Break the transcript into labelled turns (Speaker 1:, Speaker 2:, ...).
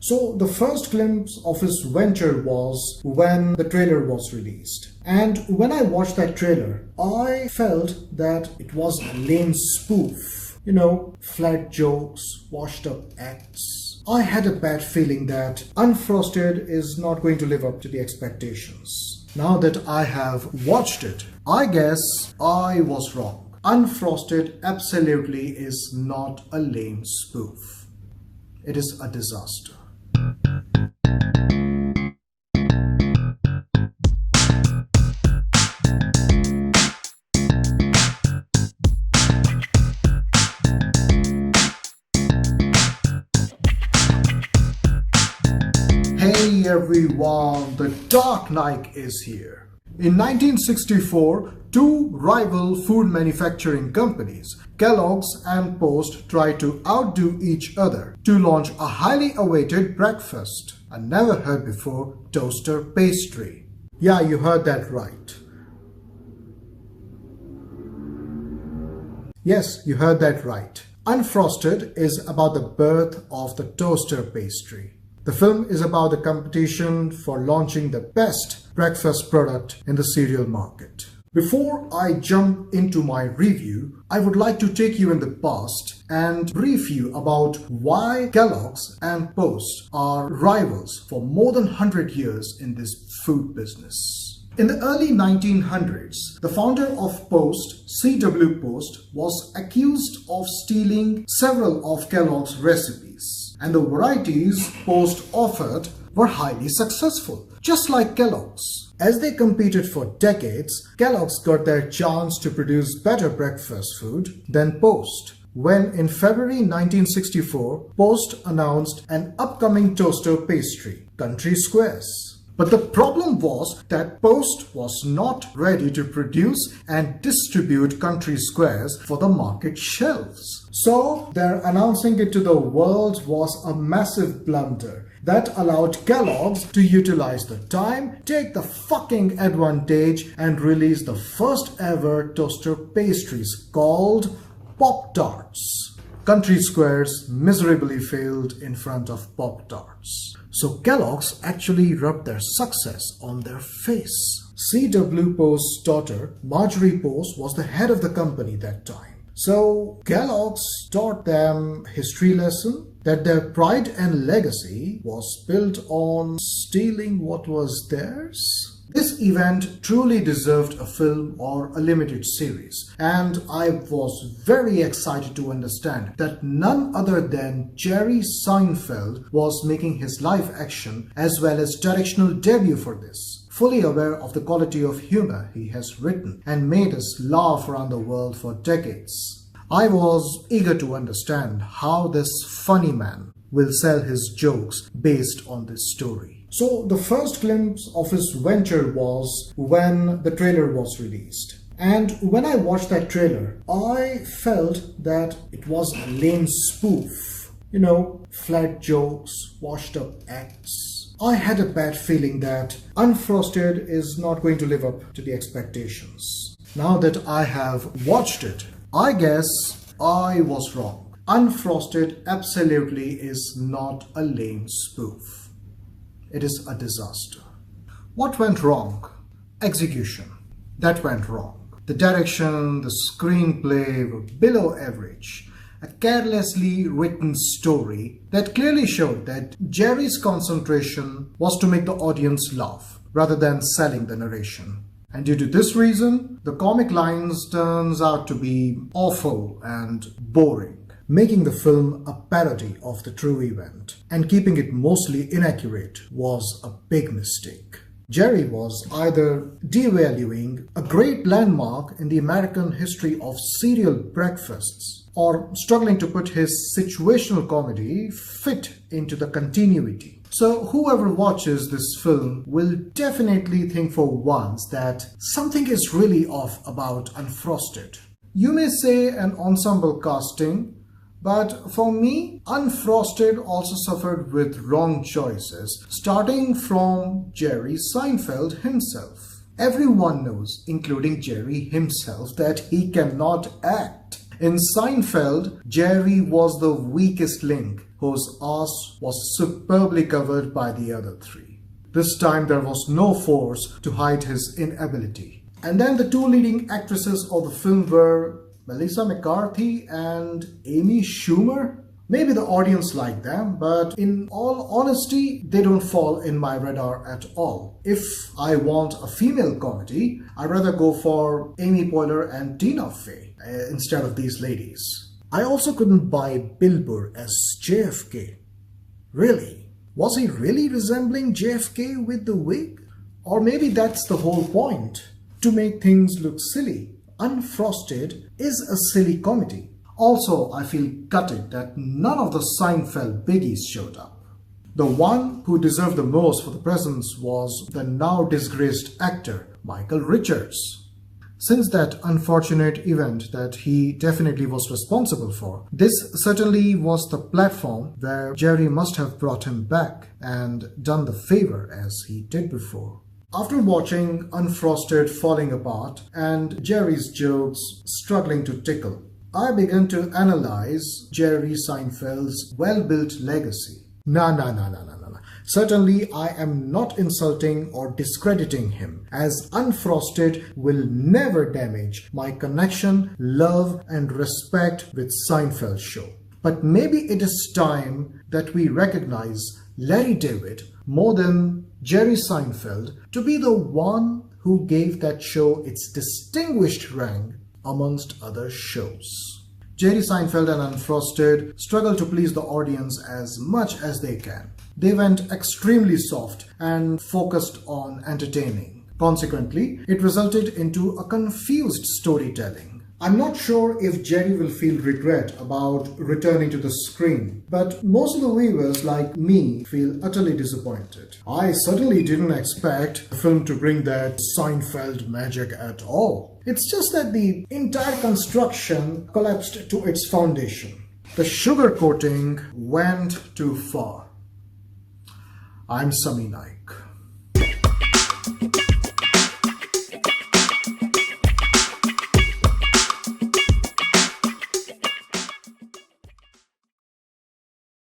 Speaker 1: So the first glimpse of his venture was when the trailer was released. And when I watched that trailer, I felt that it was a lame spoof. You know, flat jokes, washed up acts. I had a bad feeling that Unfrosted is not going to live up to the expectations. Now that I have watched it, I guess I was wrong. Unfrosted absolutely is not a lame spoof. It is a disaster. Hey everyone, the Dark Knaik is here. In 1964, two rival food manufacturing companies, Kellogg's and Post, tried to outdo each other to launch a highly awaited breakfast, a never heard before toaster pastry. Yeah, you heard that right. Yes, you heard that right. Unfrosted is about the birth of the toaster pastry. The film is about the competition for launching the best breakfast product in the cereal market. Before I jump into my review, I would like to take you in the past and brief you about why Kellogg's and Post are rivals for more than 100 years in this food business. In the early 1900s, the founder of Post, C.W. Post, was accused of stealing several of Kellogg's recipes, and the varieties Post offered were highly successful, just like Kellogg's. As they competed for decades, Kellogg's got their chance to produce better breakfast food than Post, when in February 1964, Post announced an upcoming toaster pastry, Country Squares. But the problem was that Post was not ready to produce and distribute Country Squares for the market shelves. So their announcing it to the world was a massive blunder that allowed Kellogg's to utilize the time, take the fucking advantage, and release the first ever toaster pastries called pop-tarts. Country Squares miserably failed in front of pop-tarts. So Kellogg's actually rubbed their success on their face. C.W. Post's daughter, Marjorie Post, was the head of the company that time. So Kellogg's taught them history lesson that their pride and legacy was built on stealing what was theirs. This event truly deserved a film or a limited series, and I was very excited to understand that none other than Jerry Seinfeld was making his live action as well as directional debut for this. Fully aware of the quality of humor he has written and made us laugh around the world for decades. I was eager to understand how this funny man will sell his jokes based on this story. So the first glimpse of his venture was when the trailer was released. And when I watched that trailer, I felt that it was a lame spoof. You know, flat jokes, washed up acts. I had a bad feeling that Unfrosted is not going to live up to the expectations. Now that I have watched it, I guess I was wrong. Unfrosted absolutely is not a lame spoof. It is a disaster. What went wrong? Execution. That went wrong. The direction, the screenplay were below average. A carelessly written story that clearly showed that Jerry's concentration was to make the audience laugh rather than selling the narration. And due to this reason, the comic lines turns out to be awful and boring, making the film a parody of the true event, and keeping it mostly inaccurate was a big mistake. Jerry was either devaluing a great landmark in the American history of cereal breakfasts, or struggling to put his situational comedy fit into the continuity. So whoever watches this film will definitely think for once that something is really off about Unfrosted. You may say an ensemble casting, but for me, Unfrosted also suffered with wrong choices, starting from Jerry Seinfeld himself. Everyone knows, including Jerry himself, that he cannot act. In Seinfeld, Jerry was the weakest link whose ass was superbly covered by the other three. This time there was no force to hide his inability. And then the two leading actresses of the film were Melissa McCarthy and Amy Schumer. Maybe the audience liked them, but in all honesty, they don't fall in my radar at all. If I want a female comedy, I'd rather go for Amy Poehler and Tina Fey instead of these ladies. I also couldn't buy Bill Burr as JFK. Really? Was he really resembling JFK with the wig? Or maybe that's the whole point, to make things look silly. Unfrosted is a silly comedy. Also, I feel gutted that none of the Seinfeld biggies showed up. The one who deserved the most for the presence was the now disgraced actor Michael Richards. Since that unfortunate event that he definitely was responsible for, this certainly was the platform where Jerry must have brought him back and done the favor as he did before. After watching Unfrosted falling apart and Jerry's jokes struggling to tickle, I began to analyze Jerry Seinfeld's well-built legacy. No. Certainly, I am not insulting or discrediting him, as Unfrosted will never damage my connection, love, and respect with Seinfeld's show. But maybe it is time that we recognize Larry David more than Jerry Seinfeld to be the one who gave that show its distinguished rank amongst other shows. Jerry Seinfeld and Unfrosted struggle to please the audience as much as they can. They went extremely soft and focused on entertaining. Consequently, it resulted into a confused storytelling. I'm not sure if Jerry will feel regret about returning to the screen, but most of the viewers, like me, feel utterly disappointed. I certainly didn't expect the film to bring that Seinfeld magic at all. It's just that the entire construction collapsed to its foundation. The sugarcoating went too far. I'm Sami Naik.